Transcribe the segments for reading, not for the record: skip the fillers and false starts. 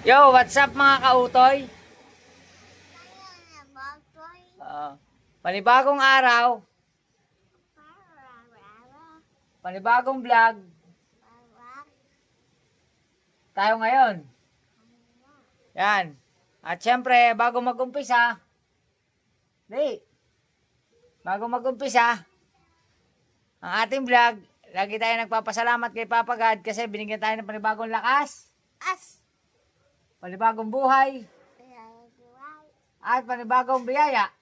Yo, what's up mga kautoy? Panibagong araw. Panibagong vlog. Tayo ngayon. Yan. At syempre, bago mag-umpisa, ang ating vlog, lagi tayo nagpapasalamat kay Papa God kasi binigyan tayo ng panibagong lakas, panibagong buhay, at panibagong biyaya.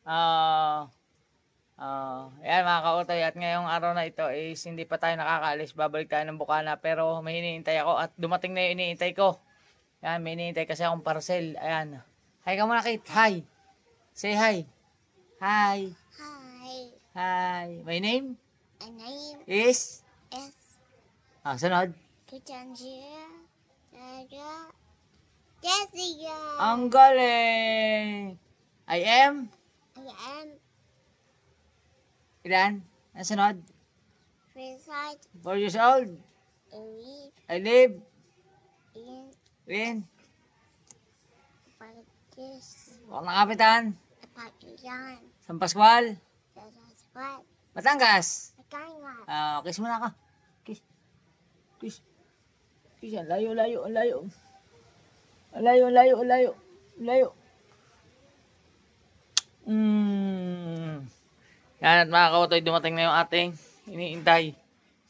Yan mga kautoy, at ngayong araw na ito is hindi pa tayo nakakaalis, babalik tayo ng Bukana, pero may hinihintay ako at dumating na yung hinihintay ko. Yan, may hinihintay kasi akong parcel. Ayan. Hi ka muna, Kate. Hi. Say hi. Hi. Hi. Hi. My name? My name Is? is Sunod. Kutanjia. Jessica. Ang galing. I am? I am Ilan? Ang sunod? reside 4 years old. I live in in Pakistan. Kapitan. Pakistan. San Pascual. That's what Batangas. Pakistan. Kiss muna ka. Kiss. Kiss. Kiss yan. Layo, layo, layo. Layo, layo, layo. Layo. Yan at mga kautoy, dumating na yung ating iniintay.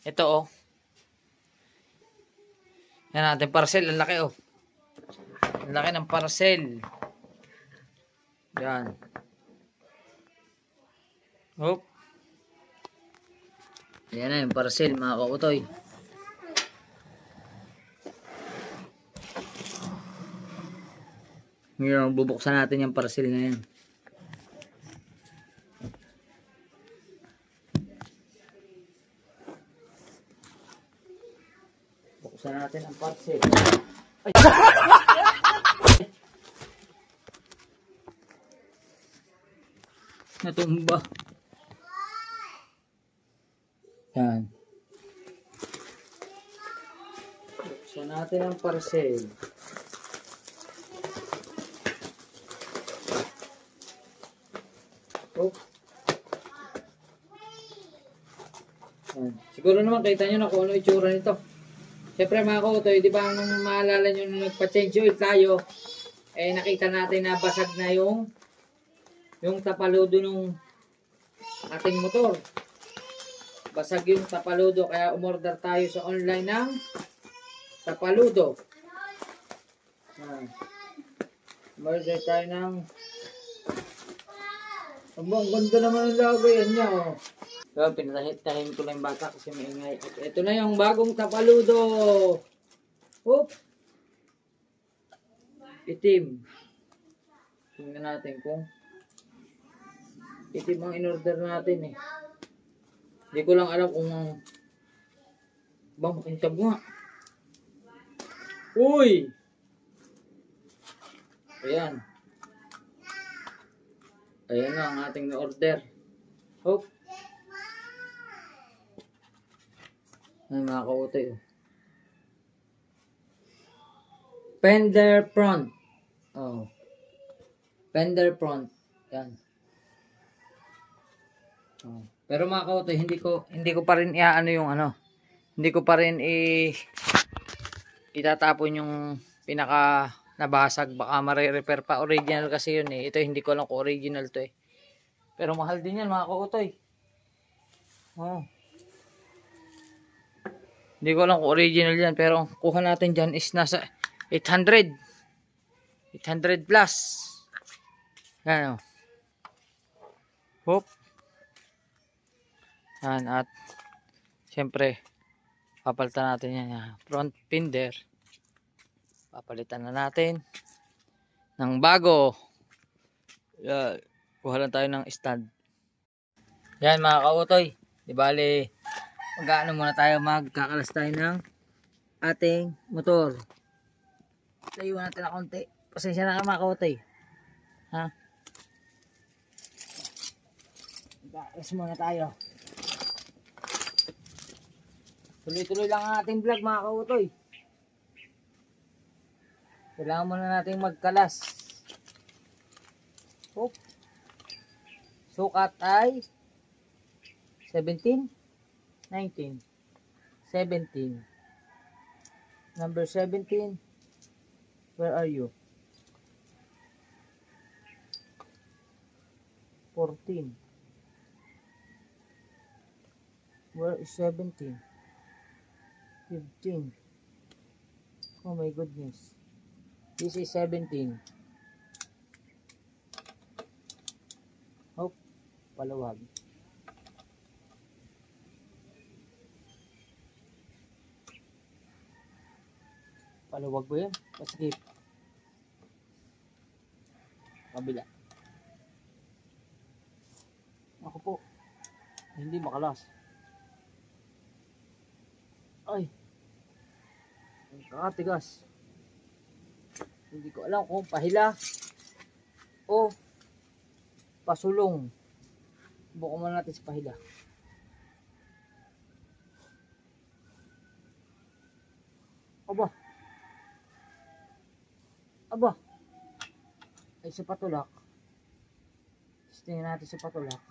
Ito oh. Yan ating parcel. Ang laki oh. Ang laki ng parcel. Yan. Hop. Yan na yung parcel mga kautoy. Ngayon, bubuksan natin yung parcel na yan. Buksan natin ang parcel. Ay! Natumba. Yan. Buksan natin ang parcel. Oh. Yan. Siguro naman kita nyo na kung ano itsura nito. Siyempre mga kautoy, di ba nung maalala nyo nung nagpa-change oil tayo, eh nakita natin na basag na yung tapaludo ng ating motor. Basag yung tapaludo, kaya umorder tayo sa online ng tapaludo. Umorder tayo ng... Ang ganda naman ang lagayan niya oh. So, pinatahin ko lang yung bata kasi maingay. At ito na yung bagong tapaludo. Oop! Itim. Tingnan natin kung itim ang in-order natin eh. Hindi ko lang alam kung bang makintab nga. Uy! Ayan. Ayan na ang ating na-order. Hop! Ay mga kautoy oh. Fender front. Oh. Fender front. Yan. Oh. Pero mga kautoy, hindi ko pa rin iaano yung ano. Hindi ko pa rin itatapon yung pinaka nabasag, baka mare-repair pa. Original kasi yun eh. Ito hindi ko alam kung original to eh. Pero mahal din yan mga kautoy. Oh. Hindi ko alam kung original yan, pero kuha natin dyan is nasa 800. 800 plus. Yan o. Hop. Yan at siyempre papalitan natin yan. Front fender. Papalitan na natin ng bago. Kuha lang tayo ng stand. Yan mga kautoy. Di bali mag-ano muna tayo, magkakalas tayo ng ating motor. Layuan natin na konti. Pasensya na ka mga kautoy. Ha? Magkakalas muna tayo. Tuloy-tuloy lang ang ating vlog mga kautoy. Kailangan muna natin magkalas. Hop. Sukat ay 17, 19, 17. Number 17. Where are you? 14. Where is 17? 15. Oh my goodness. This is 17. Oh, paluwag. Paluwag ko yan. Paskip. Kabila. Ako po. Hindi makalas. Ay. Ang kakatigas. Hindi ko alam kung pahila o pasulong. Buka muna natin sa pahila. Aba. Aba. Ay sa patulak. Tingnan natin sa patulak.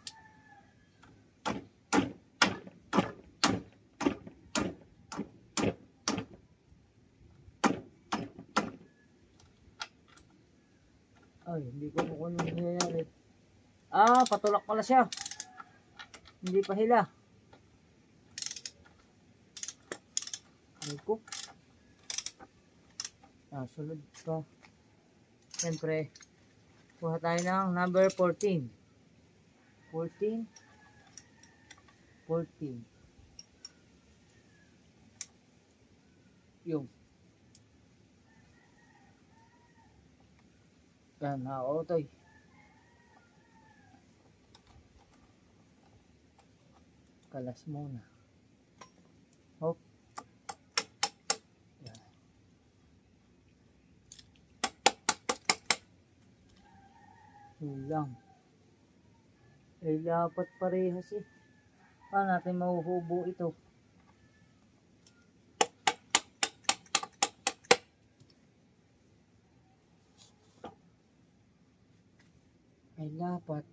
Ay, hindi ko kung ano nangyayari. Ah, patulak pala siya. Hindi pa hila. Ay ko. Ah, sunod ka. Siyempre, kuha tayo ng number 14. 14. 14. Yung. Yan, nakautoy. Kalas muna. Hop. Yan. Yun lang. Ay, dapat parehas eh. Paano natin mahuhubo ito? Ay, dapat.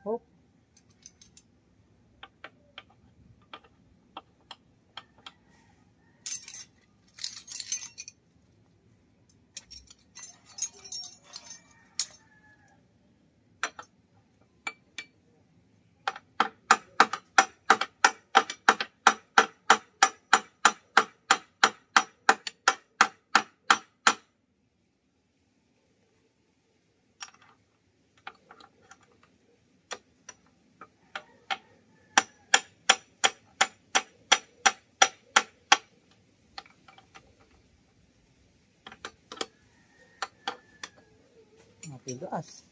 Hop. Matigas.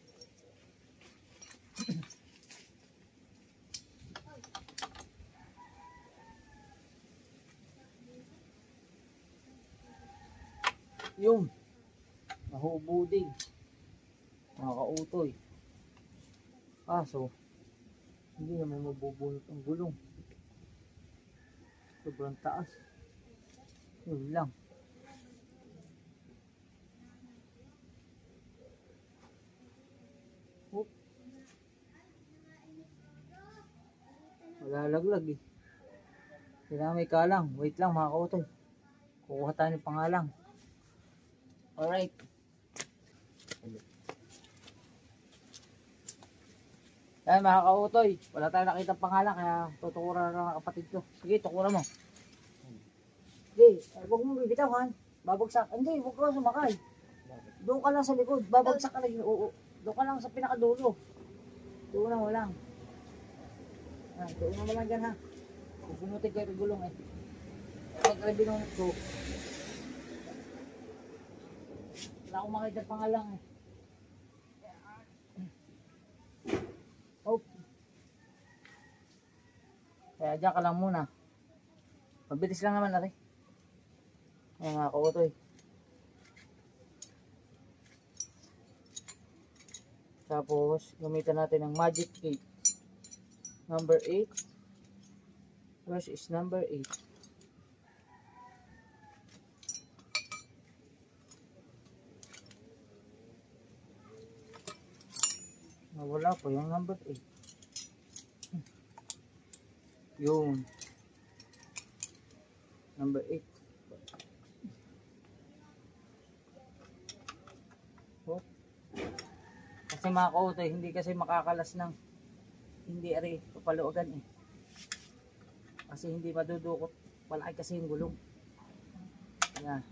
Yung nahubo din. Nakautoy. Kaso hindi naman mabubunot ang gulong. Sobrang taas. Yun lang. Oop. Malalaglag eh. Kailangan may kalang. Wait lang mga kautoy. Kukuha tayo ng pangalang. Alright. Yan mga kautoy. Wala tayong nakita pangalang kaya tutukuran na ng kapatid ko. Sige, tukuran mo. Sige, huwag mong bibitawan. Babagsak. Hindi, huwag ka sumakay. Doon ka lang sa likod. Babagsak ka lang. Doon ka lang sa pinakadulo. Doon lang walang. Doon na lang dyan ha. Pupunutin kayo ng gulong eh. Pag-binunod ko. Wala akong makita pangalang eh. Oh. Kaya dyan ka lang muna. Mabilis lang naman natin. Ayan mga kautoy. Tapos gamitan natin ng magic 8. Number 8. Where is number 8? Wala pa yung number 8. Yun. Number 8. Oh. Kasi mga kautoy, hindi kasi makakalas ng hindi ari papaluagan eh. Kasi hindi madudukot. Malaki kasi yung gulong. Yan.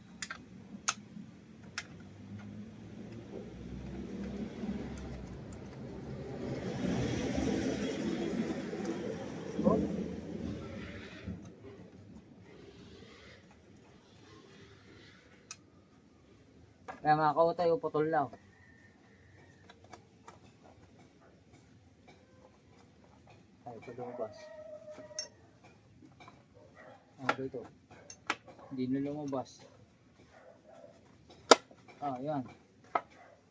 Oh. Kaya mga kautoy, putol na. Ay, ito lumabas. Dito. Hindi na lumabas. Yan.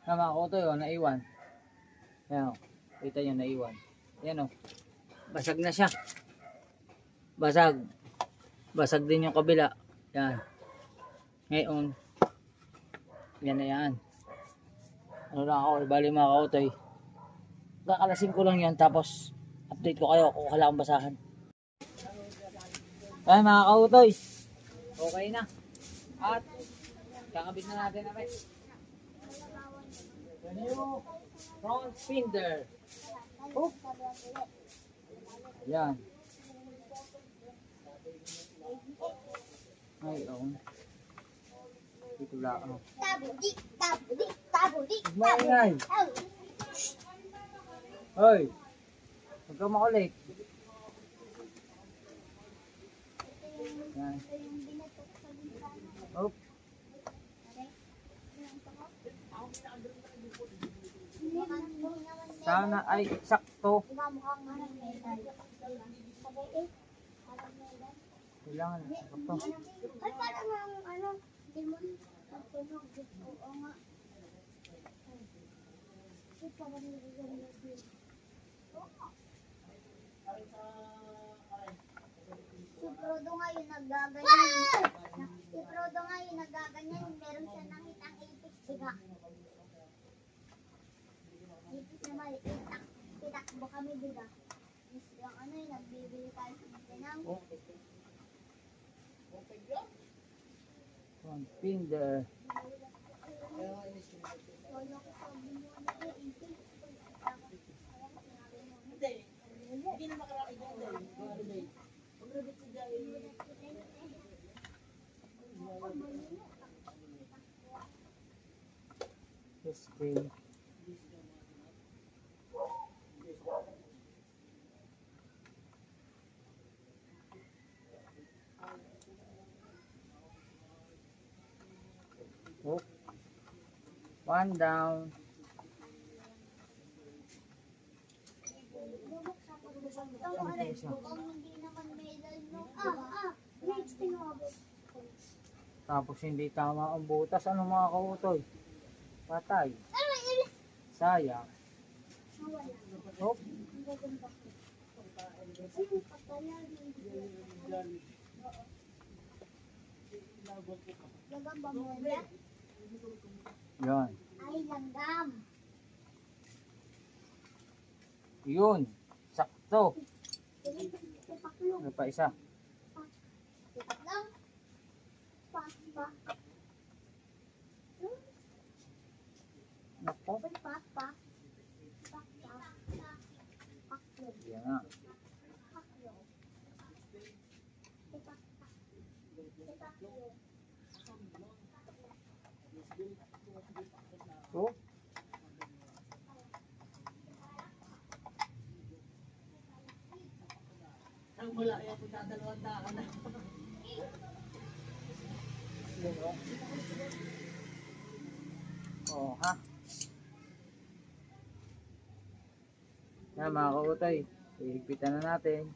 Mga kautoy, naiwan. Yan, kita nyo, naiwan. Yan o. Basag na siya. Basag. Basag din yung kabila. Yan. Ngayon, yan na yan. Ano lang ako, bali mga kautoy. Kakalasin ko lang yan, tapos update ko kayo kung wala akong basahan. Ay mga kautoy, okay na. At kakabit na natin na rin. The new front fender. Oh. Yan. Ay, dito lang. Tabudik, tabudik, tabudik, Maingay. Hoy. Huwag kang makulit. Yan. Oh. Sana ay eksakto. Kailangan eksakto. Ay, parang ano, demon, pagtunog, oo nga. Ay, parang nagaganda din. Si Frodo nga yung nagaganyan. Si Frodo nga yung nagaganyan, meron siya nakitang ipis, diba? Ipis na maliit, pitakbo kami, diba? Yung ano yung nagbibili tayo sa Mindanao. Front fender. Wala ko sabi mo ano yung ipis. Hindi na makarating dyan. Okay. Oh. One down. Mukhang hindi naman medal no. Next tinawag. Tapos hindi tama ang butas. Ano mga kautoy? Patay. Sayang. Nawala. Oh. Ang gaganda. Ayun, pataya. Gagamba mo na? Yan. Ay, langgam. Yun. Sakto. Tipaklong. Ano pa isa? Tipaklong. Pa. Nako. Pa. Paklong. Yan nga. Paklong. Tipaklong. So. Ang wala kaya po dadalawang daan na. Oh, ha? Yan mga kautoy. Ihigpitan na natin.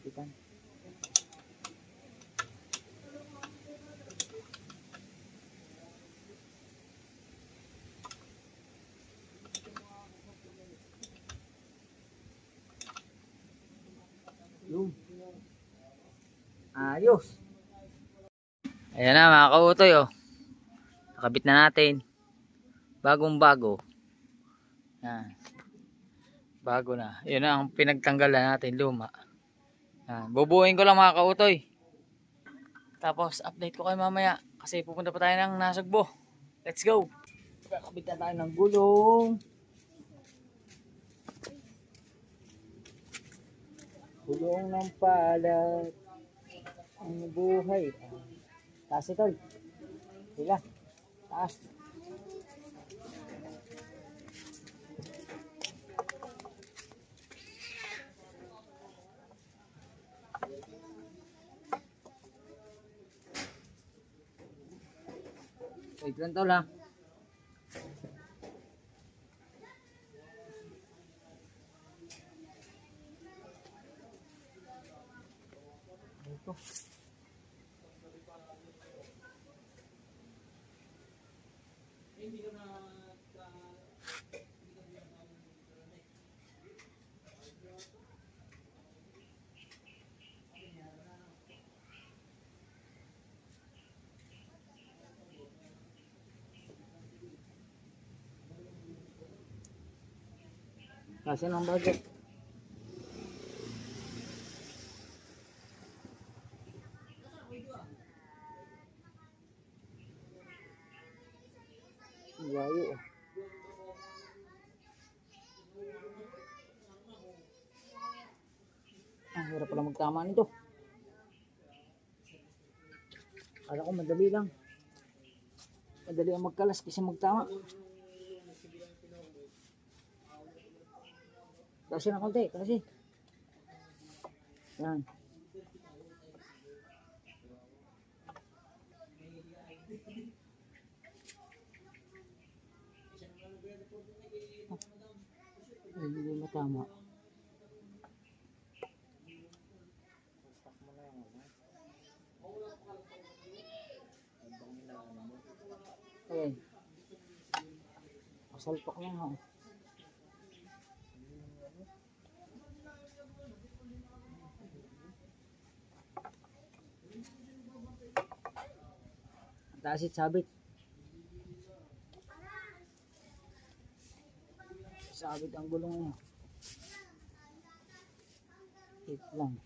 Pitan. Yung. Ayos. Ayan na mga kautoy oh. Nakabit na natin. Bagong bago. Yan. Bago na. Yun na ang pinagtanggalan natin, luma. Yan. Bubuuin ko lang mga kautoy. Tapos update ko kayo mamaya. Kasi pupunta pa tayo ng Nasugbo. Let's go. Kakabit na tayo ng gulong. Gulong ng palat. Ang buhay. Taas ito. Sila. Taas. Wait lang to lang. Ito. Kasi ng budget. Layo. Ang hirap pala magtama nito. Kala ko madali lang. Madali ang magkalas kasi magtama. Kasi na konti, kasi. Yan. Ay, hindi matama. Okay. Masalpak lang ha. Tasit sabit. Sabit ang gulong niya. Hit lang.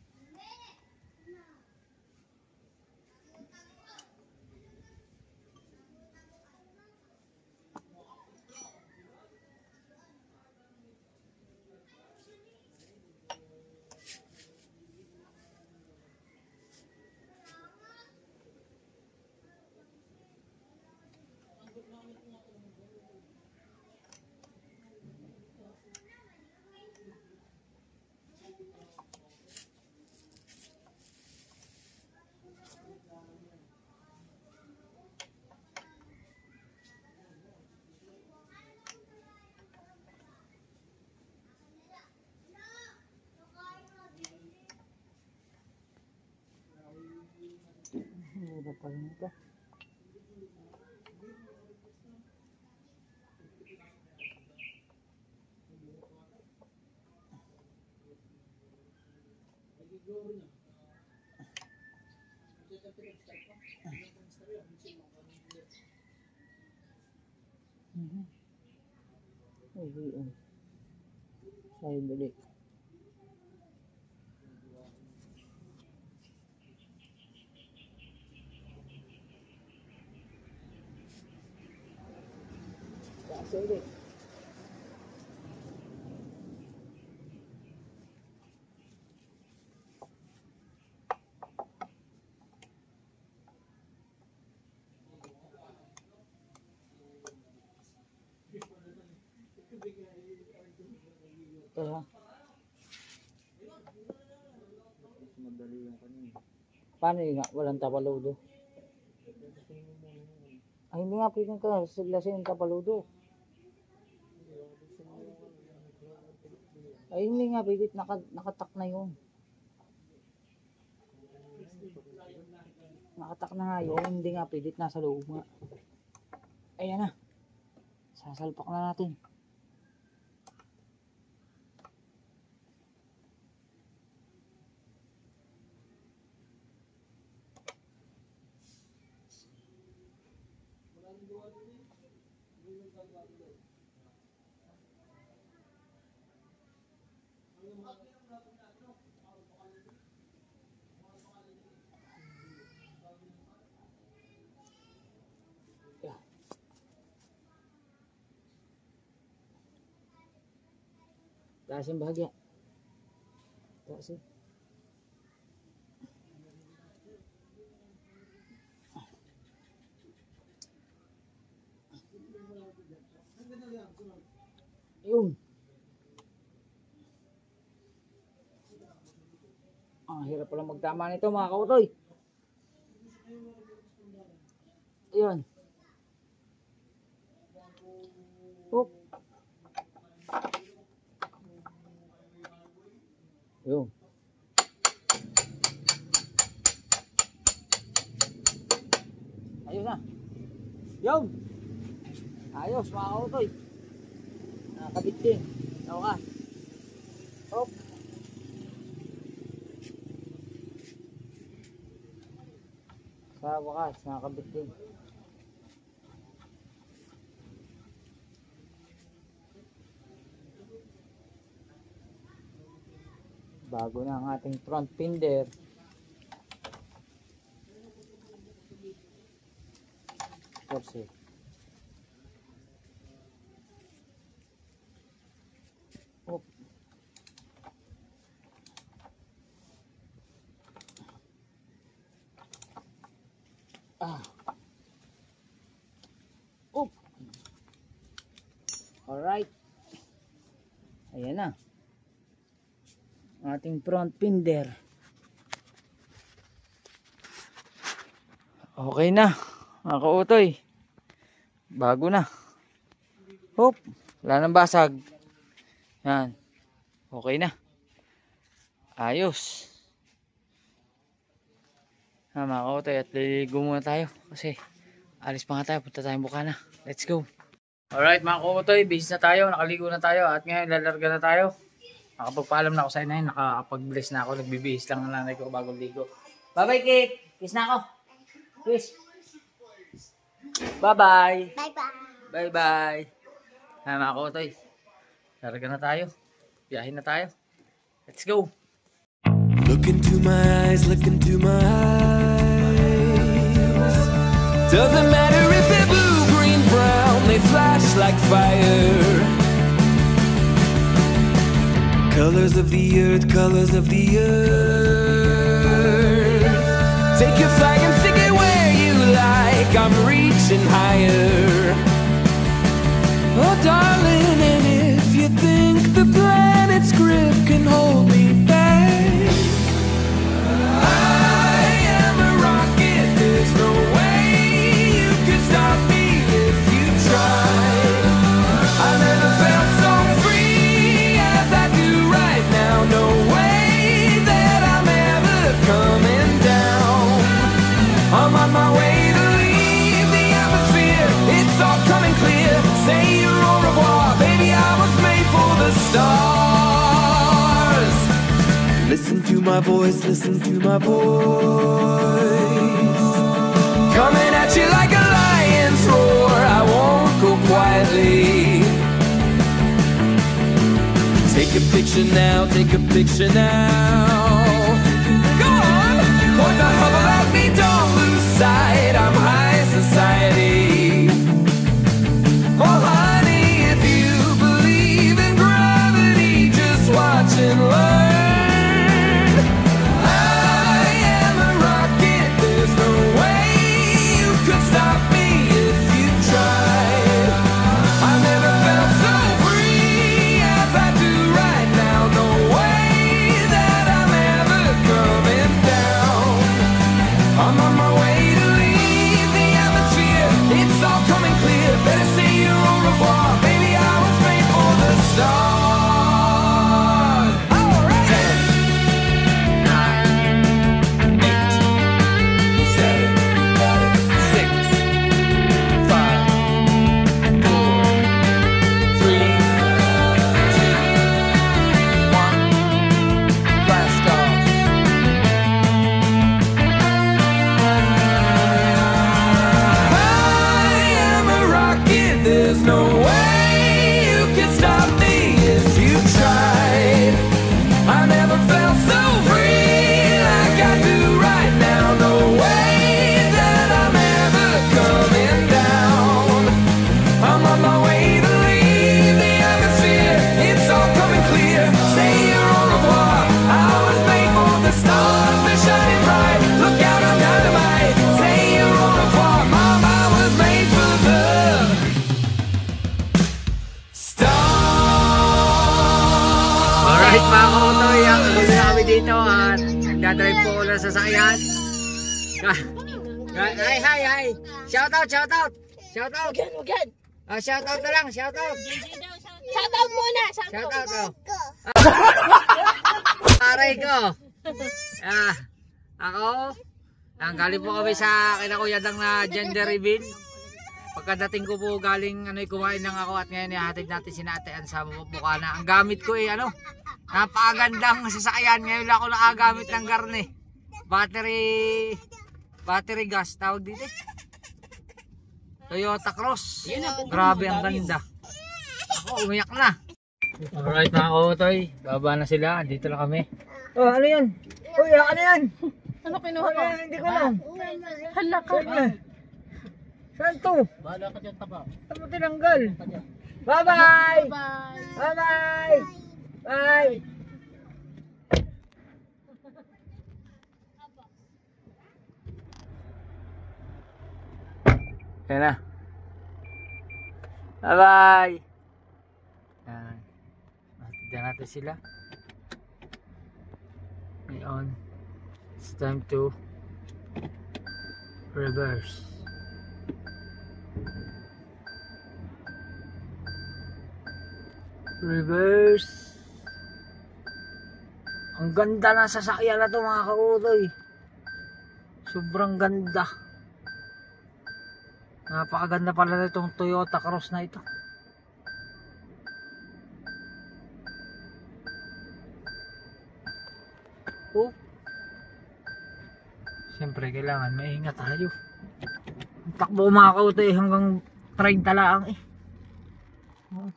Hindi pa rin ito. Ayun. Sayang dali. Kasi ulit. Kaya madali yung kanina. Paano yun nga? Walang tapaludo. Ay, hindi nga pwedeng ka. Siglasin yung tapaludo. Ay, hindi nga pwede. Nakatak na yun. Nakatak na nga yun. Hindi nga pilit. Nasa loob nga. Ayan na. Sasalpak na natin. Taas yung bahagya. Taas yun. Yun. Ang hirap pala magtama nito mga kautoy. Ayun. Oop. Yun. Ayos na. Yun. Ayos mga kautoy. Nakakabit din. Tawag ka. Hop. Sa wakas, nakakabit din. Bago na ang ating front fender. Force. Hop. Oop. Alright. Ayan na. Ating front fender. Okay na. Mga kautoy. Bago na. Hop. Wala nang basag. Yan. Okay na. Ayos. Mga kautoy, at liligo muna tayo. Kasi alis pa nga tayo. Punta tayong Bukana. Let's go. Alright mga kautoy. Busy na tayo. Nakaligo na tayo. At ngayon lalarga na tayo. Nakapagpaalam na ako sa inay, nakapag-bless na ako, nagbibihis lang ng nanay ko bagong ligo. Bye-bye, Kate! Kiss na ako! Kiss! Bye-bye! Bye-bye! Bye-bye! Mga kautoy, larga na tayo. Biyahin na tayo. Let's go! Look into my eyes, look into my eyes. Doesn't matter if they're blue, green, brown, they flash like fire. Colors of the earth, colors of the earth. Take your flag and stick it where you like. I'm reaching higher. Oh darling, and if you think the planet's grip can hold me back, I am a rocket. There's no way you can stop me if you try. I never felt so free as I do right now. No way that I'm ever coming down. I'm on my way to leave the atmosphere. It's all coming clear. Say your au revoir, baby. I was made for the stars. Listen to my voice, listen to my voice. Coming at you like a lion's roar. I won't go quietly. Take a picture now, take a picture now. Go on, point the hubble at me, don't lose sight. I'm high society. Oh honey, if you believe in gravity, just watch and learn. I am a rocket, there's no way you could stop me if you tried. I never felt so free as I do right now. No way that I'm ever sasakyan. Ay, hi. Shout out. Huwag. Shout out na lang, shout out. Shoutout muna. Shout out. Aray ko. Ako, galing po kami sa kina Kuya Dang na gender reveal. Pagkadating ko po galing kumain lang ako at ngayon ihatid natin sinatean sa Bukana. Ang gamit ko napakagandang sasakyan. Ngayon lang ako nakagamit ng garne. Battery gas tawag dito. Toyota Cross. Grabe ang ganda. Ako umiyak na. Alright mga kautoy, baba na sila. Dito na kami. Oh, ano yan? Uy, ano yan? Ano kinuha mo? Hindi ko alam. Hala ka. Saan to? Bahala ka dyan, taba. Saan mo tinanggal? Bye-bye! Bye. Bye-bye! Bye! Yan na. Bye-bye! Yan. Tignan natin sila. Ngayon, it's time to reverse. Ang ganda na sasakyan na to mga kautoy. Sobrang ganda. Napakaganda pala na itong Toyota Cross na ito. Oh. Siyempre kailangan maingat tayo. Ang takbo mga kautoy hanggang 30 lang Oh.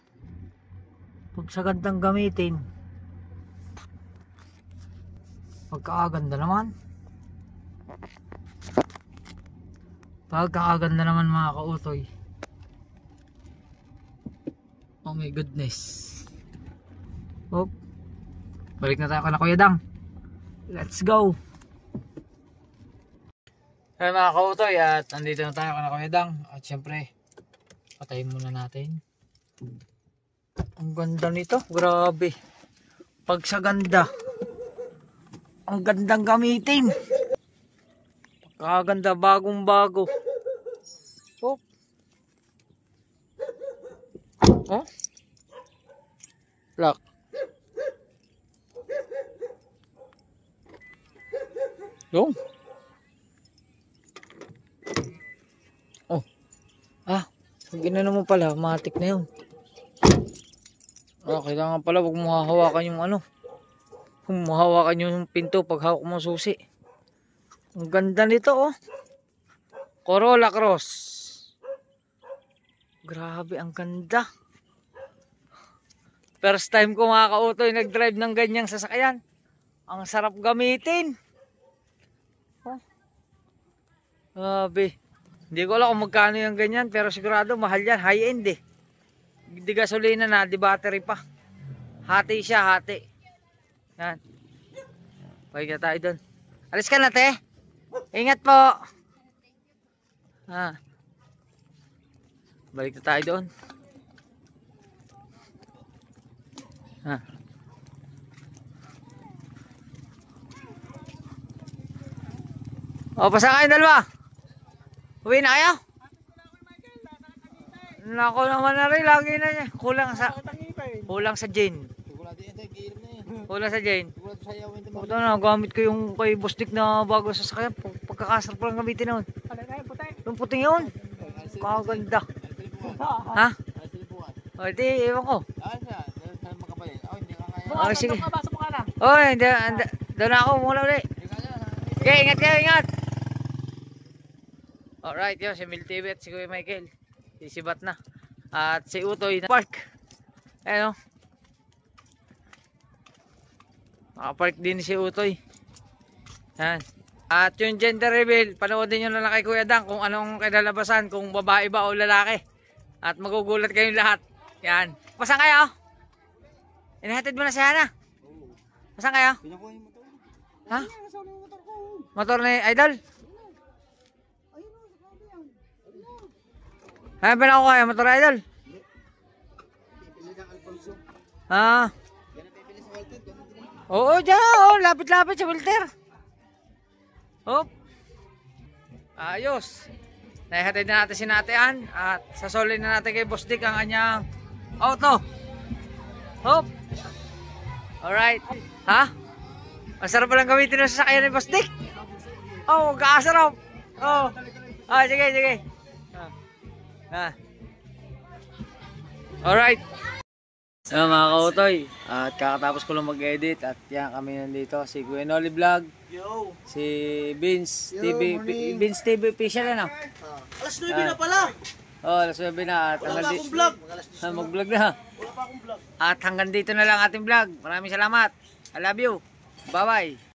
Pag sa gandang gamitin, pagkakaganda naman. Pagkakaganda naman mga kautoy. Oh my goodness. Oh. Balik na tayo kana Kuya Dang. Let's go. Hey mga kautoy, at andito na tayo kana Kuya Dang. At syempre, patayin muna natin. Ang ganda nito, grabe. Pag sa ganda, ang gandang gamitin. Pagkaganda, bagong bago. Oh. Oh. Lock. Yung. Oh. Pag inano mo pala, matik na yun. Kailangan pala huwag mo hahawakan yung kung mahawakan yung pinto pag hawak mo susi. Ang ganda nito Corolla Cross. Grabe ang ganda. First time ko mga kautoy nag-drive ng ganyang sasakyan. Ang sarap gamitin. Grabe. Hindi ko alam kung magkano yung ganyan pero sigurado mahal yan. High end Di gasolina na, di battery pa. Hati siya, hati. Yan. Balik na tayo doon. Alis ka na, te. Ingat po. Balik na tayo doon. Pasa kayo dalawa. Uwi na kayo? Nako naman na rin, lagi na niya. Kulang sa Jane. Kulang sa Jane. Ito na, gamit ko yung kay Bustik na bago sa sakyan. Pagkakasar pa lang gamitin noon. Yung puting yun. Kaganda. Ha? O, di, ewan ko. Sige. Doon ako muna ulit. Okay, ingat kayo, ingat. Alright, yun, si Mil TV at si Kuya Michael. Isibat na. At si Utoy na park. Ayan nakapark din si Utoy. Yan. At yung gender reveal, panoodin nyo na lang kay Kuya Dang kung anong kinalabasan, kung babae ba o lalaki. At magugulat kayong lahat. Yan. Pasan kayo? Inahatid mo na si Hana? Pasan kayo? Ha? Motor ni Idol? Ano ba na ako kaya? Motor Idol? Oo, dyan. Lapit-lapit sa Walter. Hop. Ayos. Naihatid na natin si Natean at sasolin na natin kay Boss Dick ang kanyang auto. Hop. Alright. Ha? Masarap palang gamitin ng sasakyan ni Boss Dick. Oh, kakasarap. Oh. Ah, sige, sige. Alright. So mga kautoy, at kakatapos ko lang mag-edit at yan kami nandito. Si Kuya Noli Vlog. Yo! Si Vince TV. morning. Vince TV official ano? Alas 9 na pala! Oh, alas 9 na at Wala hanggang pa akong vlog! mag-vlog na. Wala pa akong vlog. At hanggang dito na lang ating vlog. Maraming salamat. I love you. Bye-bye.